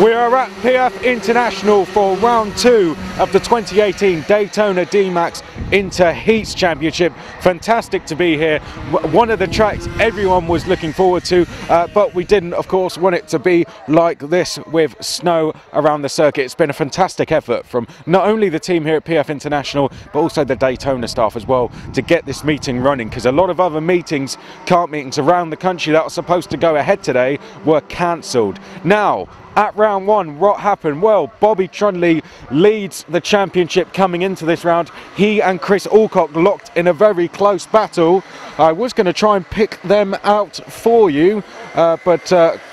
We are at PF International for round 2 of the 2018 Daytona DMAX Inter Heats Championship. Fantastic to be here. One of the tracks everyone was looking forward to, but we didn't, of course, want it to be like this with snow around the circuit. It's been a fantastic effort from not only the team here at PF International, but also the Daytona staff as well to get this meeting running, because a lot of other meetings, kart meetings around the country that were supposed to go ahead today were cancelled. Now, at round 1, what happened? Well, Bobby Trunley leads the championship coming into this round. He and Chris Alcock locked in a very close battle. I was going to try and pick them out for you, but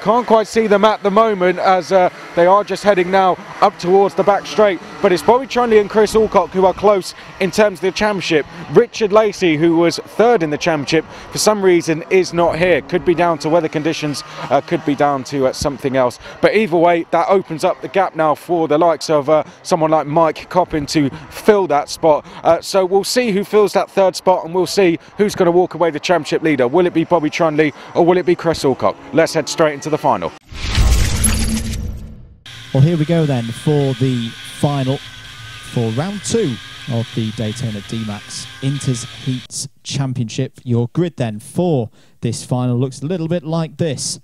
can't quite see them at the moment, as they are just heading now up towards the back straight. But it's Bobby Trunley and Chris Alcock who are close in terms of the championship. Richard Lacey, who was 3rd in the championship, for some reason is not here. Could be down to weather conditions, could be down to something else. But either way, that opens up the gap now for the likes of someone like Mike Coppin to fill that spot. So we'll see who fills that 3rd spot, and we'll see who's going to walk away the championship leader. Will it be Bobby Trunley or will it be Chris Alcock? Let's head straight into the final. Well, here we go then for the final for round 2 of the Daytona DMAX Inters Heats Championship. Your grid then for this final looks a little bit like this.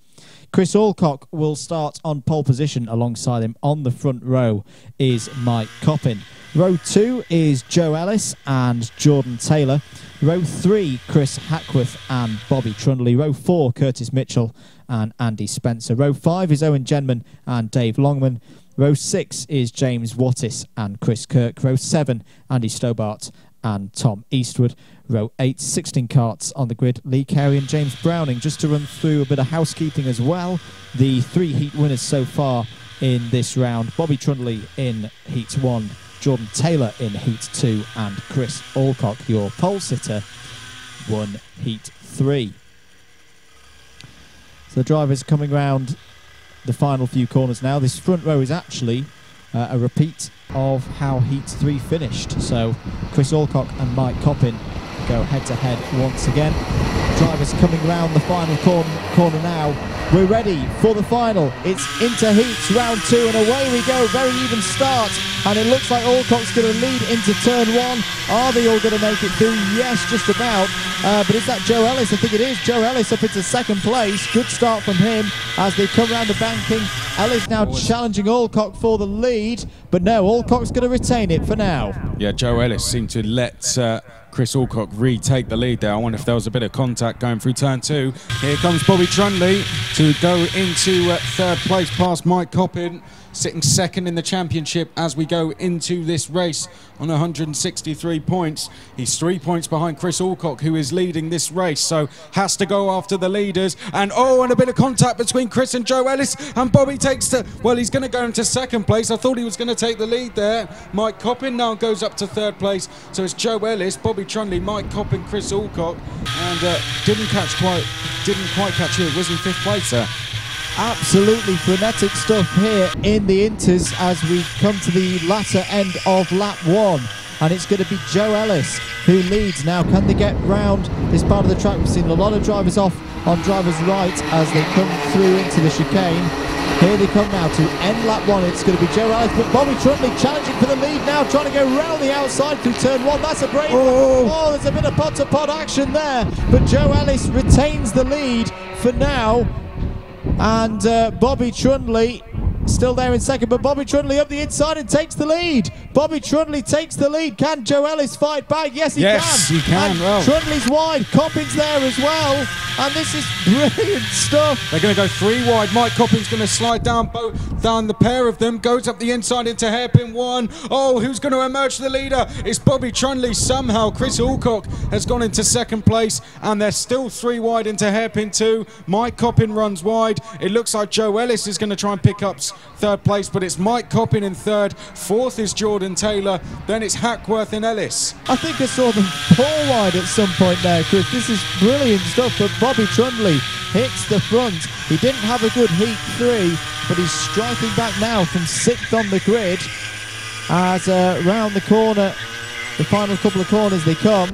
Chris Alcock will start on pole position. Alongside him on the front row is Mike Coppin. Row 2 is Joe Ellis and Jordan Taylor. Row 3, Chris Hackworth and Bobby Trunley. Row 4, Curtis Mitchell and Andy Spencer. Row 5 is Owen Genman and Dave Longman. Row 6 is James Wattis and Chris Kirk. Row 7, Andy Stobart and Tom Eastwood. Row 8, 16 karts on the grid, Lee Carey and James Browning. Just to run through a bit of housekeeping as well, the 3 heat winners so far in this round: Bobby Trunley in Heat 1, Jordan Taylor in Heat 2, and Chris Alcock, your pole sitter, won Heat 3. So the drivers are coming round the final few corners now. This front row is actually a repeat of how Heat 3 finished. So Chris Alcock and Mike Coppin go head-to-head once again. Drivers coming round the final corner now. We're ready for the final. It's Inter Heats round 2, and away we go. Very even start, and it looks like Alcock's going to lead into turn 1. Are they all going to make it through? Yes, just about. But is that Joe Ellis? I think it is. Joe Ellis up into 2nd place. Good start from him as they come round the banking. Ellis now challenging Alcock for the lead, but no, Alcock's going to retain it for now. Yeah, Joe Ellis seemed to let Chris Alcock retake the lead there. I wonder if there was a bit of contact going through turn 2. Here comes Bobby Trunley to go into 3rd place past Mike Coppin, sitting 2nd in the championship as we go into this race on 163 points. He's 3 points behind Chris Alcock, who is leading this race, so has to go after the leaders. And a bit of contact between Chris and Joe Ellis, and Bobby takes he's going to go into 2nd place. I thought he was going to take the lead there. Mike Coppin now goes up to 3rd place, so it's Joe Ellis, Bobby Trunley, Mike Coppin, Chris Alcock, and didn't quite catch it. Was in 5th place there. Absolutely frenetic stuff here in the Inters as we come to the latter end of lap 1, and it's going to be Joe Ellis who leads now. Can they get round this part of the track? We've seen a lot of drivers off on driver's right as they come through into the chicane. Here they come now to end lap 1. It's going to be Joe Ellis, but Bobby Trunley challenging for the lead now, trying to go round the outside through turn 1. That's a brave one. Oh, there's a bit of pot-to-pot action there, but Joe Ellis retains the lead for now. And Bobby Trunley still there in 2nd, but Bobby Trunley up the inside and takes the lead. Bobby Trunley takes the lead. Can Joe Ellis fight back? Yes, he can. Yes, he can. And well, Trunley's wide. Coppin's there as well. And this is brilliant stuff. They're going to go 3 wide. Mike Coppin's going to slide down the pair of them. Goes up the inside into hairpin 1. Oh, who's going to emerge the leader? It's Bobby Trunley somehow. Chris Alcock has gone into 2nd place, and they're still 3 wide into hairpin 2. Mike Coppin runs wide. It looks like Joe Ellis is going to try and pick up 3rd place, but it's Mike Coppin in 3rd. 4th is Jordan Taylor. Then it's Hackworth and Ellis. I think I saw them 4 wide at some point there, Chris. This is brilliant stuff, but Bobby Trunley hits the front. He didn't have a good Heat 3, but he's striking back now from 6th on the grid as round the corner, the final couple of corners they come.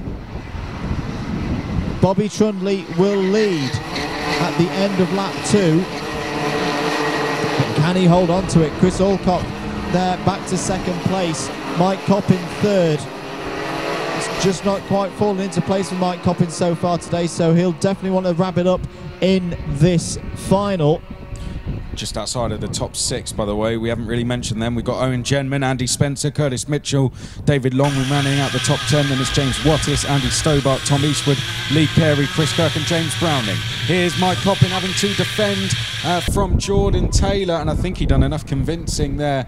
Bobby Trunley will lead at the end of lap 2. Can he hold on to it? Chris Alcock there, back to second place. Mike Coppin third. It's just not quite fallen into place for Mike Coppin so far today, so he'll definitely want to wrap it up in this final. Just outside of the top 6, by the way. We haven't really mentioned them. We've got Owen Genman, Andy Spencer, Curtis Mitchell, David Longman rounding out the top 10. Then it's James Wattis, Andy Stobart, Tom Eastwood, Lee Carey, Chris Kirk and James Browning. Here's Mike Coppin having to defend from Jordan Taylor, and I think he done enough convincing there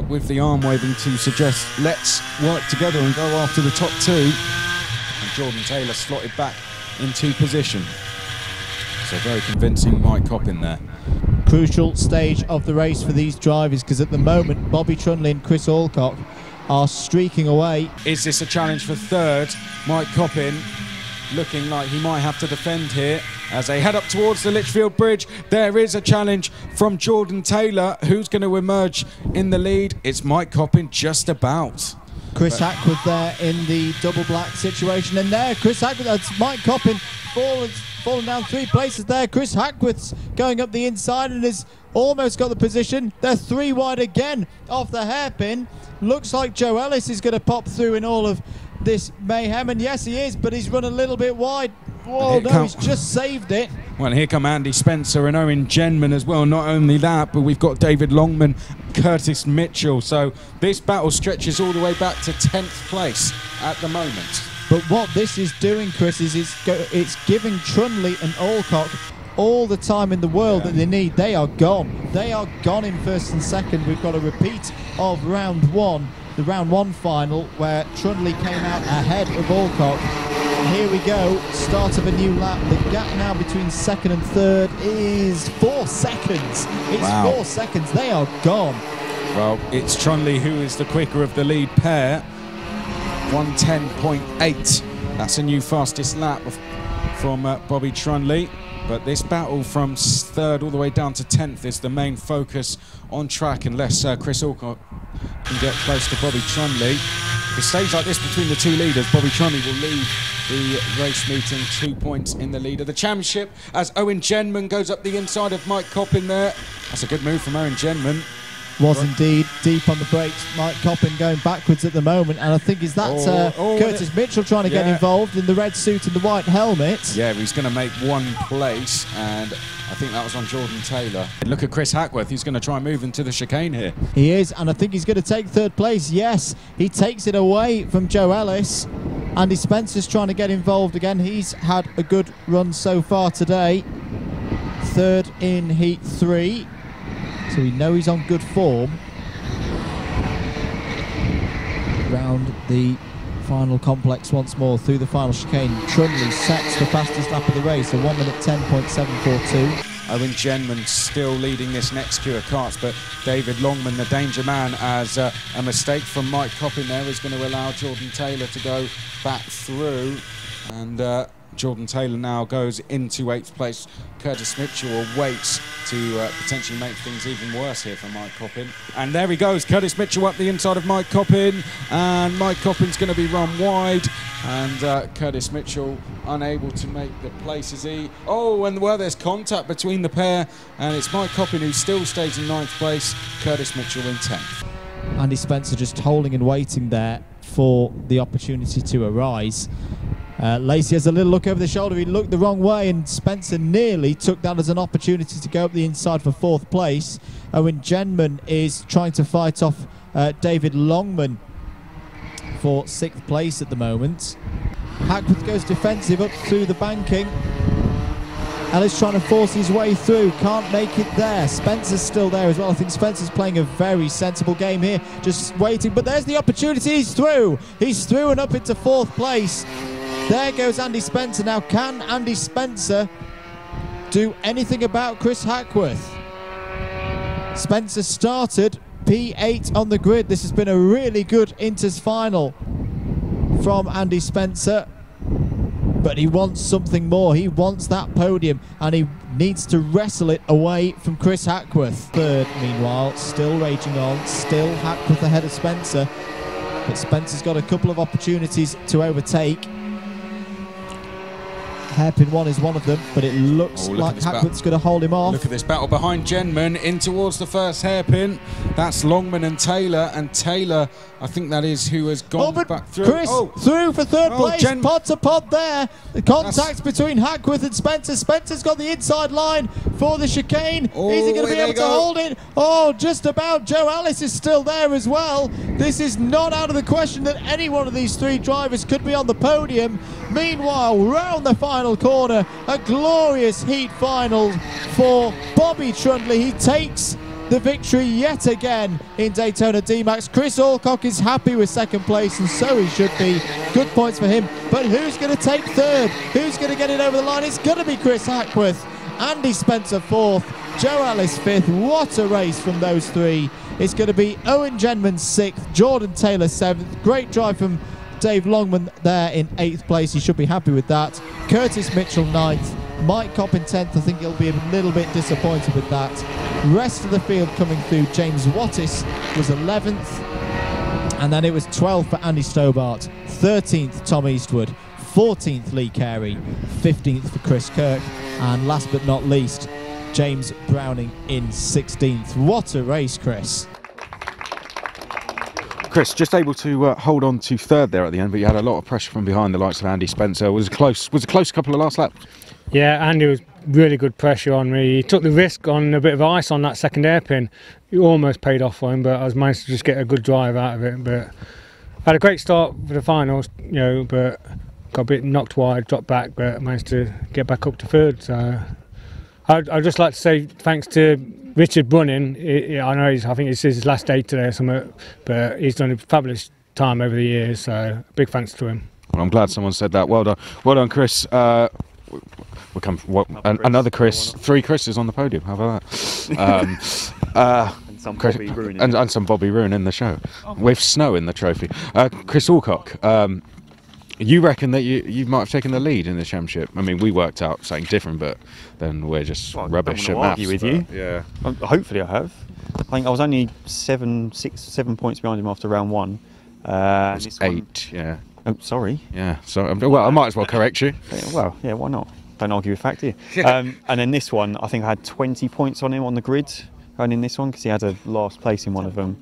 with the arm waving to suggest let's work together and go after the top 2. And Jordan Taylor slotted back into position. So very convincing Mike Coppin there. Crucial stage of the race for these drivers, because at the moment Bobby Trunley and Chris Alcock are streaking away. Is this a challenge for third? Mike Coppin looking like he might have to defend here as they head up towards the Litchfield Bridge. There is a challenge from Jordan Taylor. Who's going to emerge in the lead? It's Mike Coppin just about. Chris Hackworth there in the double black situation, and there Chris Hackworth, that's Mike Coppin fallen down 3 places there. Chris Hackworth's going up the inside and has almost got the position. They're 3 wide again off the hairpin. Looks like Joe Ellis is going to pop through in all of this mayhem, and yes he is, but he's run a little bit wide. Whoa, no, he's just saved it. Well, here come Andy Spencer and Owen Genman as well. Not only that, but we've got David Longman, Curtis Mitchell. So this battle stretches all the way back to 10th place at the moment. But what this is doing, Chris, is it's giving Trunley and Alcock all the time in the world that they need. They are gone. They are gone in first and second. We've got a repeat of round 1, the round 1 final, where Trunley came out ahead of Alcock. And here we go, start of a new lap. The gap now between second and third is 4 seconds. It's 4 seconds. They are gone. Well, it's Trunley who is the quicker of the lead pair. 1:10.8. That's a new fastest lap from Bobby Trunley. But this battle from third all the way down to 10th is the main focus on track, unless Chris Alcock can get close to Bobby Trunley. If it stays like this between the 2 leaders, Bobby Trunley will lead the race meeting 2 points in the lead of the championship as Owen Genman goes up the inside of Mike Coppin there. That's a good move from Owen Genman. Was indeed deep on the brakes. Mike Coppin going backwards at the moment, and I think is that Curtis Mitchell trying to get involved in the red suit and the white helmet. Yeah, he's going to make 1 place, and I think that was on Jordan Taylor. Look at Chris Hackworth, he's going to try and move into the chicane here. He is, and I think he's going to take 3rd place. Yes, he takes it away from Joe Ellis. Andy Spencer's trying to get involved again. He's had a good run so far today. 3rd in Heat 3. So we know he's on good form. Round the final complex once more through the final chicane. Trunley sets the fastest lap of the race, a 1 minute 10.742. Owen Genman still leading this next queue of karts, but David Longman, the danger man, as a mistake from Mike Coppin there is going to allow Jordan Taylor to go back through, and Jordan Taylor now goes into 8th place. Curtis Mitchell waits to potentially make things even worse here for Mike Coppin. And there he goes, Curtis Mitchell up the inside of Mike Coppin, and Mike Coppin's going to be run wide, and Curtis Mitchell unable to make the place as he... Oh, and well, there's contact between the pair, and it's Mike Coppin who still stays in 9th place, Curtis Mitchell in 10th. Andy Spencer just holding and waiting there for the opportunity to arise. Lacey has a little look over the shoulder. He looked the wrong way, and Spencer nearly took that as an opportunity to go up the inside for 4th place. Owen Genman is trying to fight off David Longman for 6th place at the moment. Hackworth goes defensive up through the banking. Ellis trying to force his way through, can't make it there. Spencer's still there as well. I think Spencer's playing a very sensible game here, just waiting, but there's the opportunity. He's through and up into 4th place. There goes Andy Spencer. Now, can Andy Spencer do anything about Chris Hackworth? Spencer started P8 on the grid. This has been a really good Inters final from Andy Spencer, but he wants something more. He wants that podium, and he needs to wrestle it away from Chris Hackworth. 3rd, meanwhile, still raging on, still Hackworth ahead of Spencer, but Spencer's got a couple of opportunities to overtake. Hairpin one is one of them, but it looks like Hackworth's going to hold him off. Look at this battle behind Genman, in towards the first hairpin. That's Longman and Taylor, I think that is who has gone back through. Chris through for third place, pod to pod there. The contact between Hackworth and Spencer. Spencer's got the inside line for the chicane. Is he going to be able to hold it? Oh, just about. Joe Ellis is still there as well. This is not out of the question that any one of these three drivers could be on the podium. Meanwhile, round the final corner, a glorious heat final for Bobby Trundley. He takes the victory yet again in Daytona DMAX. Chris Alcock is happy with second place, and so he should be. Good points for him. But who's going to take third? Who's going to get it over the line? It's going to be Chris Hackworth. Andy Spencer fourth. Joe Ellis fifth. What a race from those three. It's going to be Owen Genman sixth. Jordan Taylor seventh. Great drive from Dave Longman there in 8th place. He should be happy with that. Curtis Mitchell 9th. Mike Copp in 10th. I think he'll be a little bit disappointed with that. Rest of the field coming through. James Wattis was 11th. And then it was 12th for Andy Stobart. 13th Tom Eastwood. 14th Lee Carey. 15th for Chris Kirk. And last but not least, James Browning in 16th. What a race, Chris. Chris, just able to hold on to third there at the end, but you had a lot of pressure from behind the likes of Andy Spencer. Was a close couple of last lap. Yeah, Andy was really good pressure on me. He took the risk on a bit of ice on that second hairpin. It almost paid off for him, but I was managed to just get a good drive out of it. But I had a great start for the finals, you know, but got a bit knocked wide, dropped back, but managed to get back up to third. So I'd just like to say thanks to Richard Brunning. I know I think it's his last day today or something, but he's done a fabulous time over the years, so big thanks to him. Well, I'm glad someone said that. Well done, Chris. Another Chris. 3 Chris's on the podium. How about that? And some Bobby ruining and some Bobby ruining the show with snow in the trophy. Chris Alcock. You reckon that you might have taken the lead in the championship? I mean, we worked out something different, but then we're just rubbish at maths. Argue with you. Yeah. Hopefully, I have. I think I was only 7 points behind him after round 1. It was 8. Yeah. Oh, sorry. Yeah. So well, I might as well correct you. Well, yeah. Why not? Don't argue with fact here. And then this one, I think I had 20 points on him on the grid going in this one because he had a last place in one of them.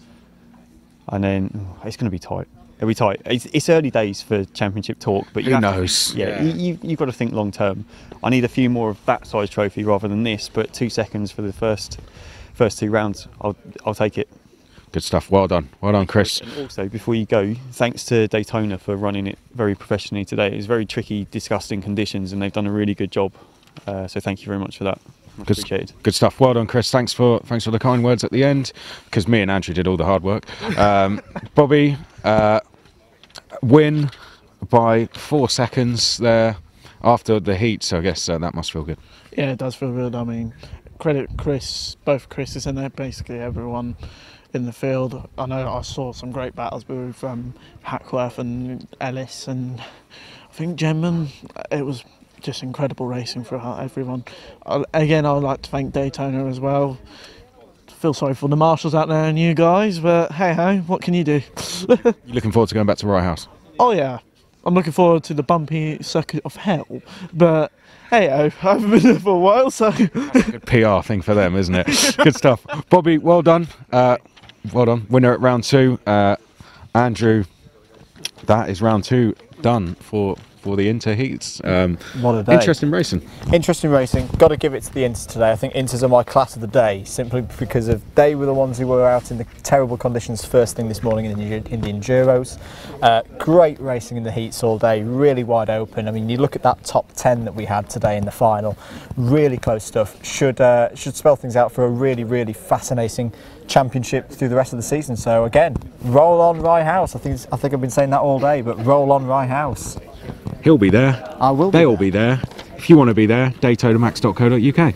And then it's going to be tight. It'll be tight. It's early days for championship talk, but who knows? You've got to think long term. I need a few more of that size trophy rather than this, but 2 seconds for the first 2 rounds, I'll take it. Good stuff. Well done, Chris. And also, before you go, thanks to Daytona for running it very professionally today. It was very tricky, disgusting conditions, and they've done a really good job. So thank you very much for that. Appreciated. Good stuff. Well done, Chris. Thanks for the kind words at the end, because me and Andrew did all the hard work. Bobby, win by 4 seconds there after the heat, so I guess that must feel good. Yeah, it does feel good. I mean, credit Chris, both Chris's and basically everyone in the field. I know I saw some great battles with Hackworth and Ellis, and I think Genman. It was just incredible racing for everyone. Again, I would like to thank Daytona as well. Feel sorry for the marshals out there and you guys, but hey ho, what can you do? You looking forward to going back to Rye House? Oh yeah, I'm looking forward to the bumpy circuit of hell, but hey ho, I haven't been there for a while, so that's a good PR thing for them, isn't it? Good stuff. Bobby, well done. Winner at round 2. Andrew, that is round 2 done for the Inter heats. What a day. Interesting racing. Interesting racing. Got to give it to the Inters today. I think Inters are my class of the day, simply because they were the ones who were out in the terrible conditions first thing this morning in the Enduros. Great racing in the heats all day, really wide open. I mean, you look at that top 10 that we had today in the final, really close stuff. Should spell things out for a really, really fascinating championship through the rest of the season. So again, roll on Rye House. I think I've been saying that all day, but roll on Rye House. He'll be there. I will be. They'll be there. If you want to be there, daytonamax.co.uk.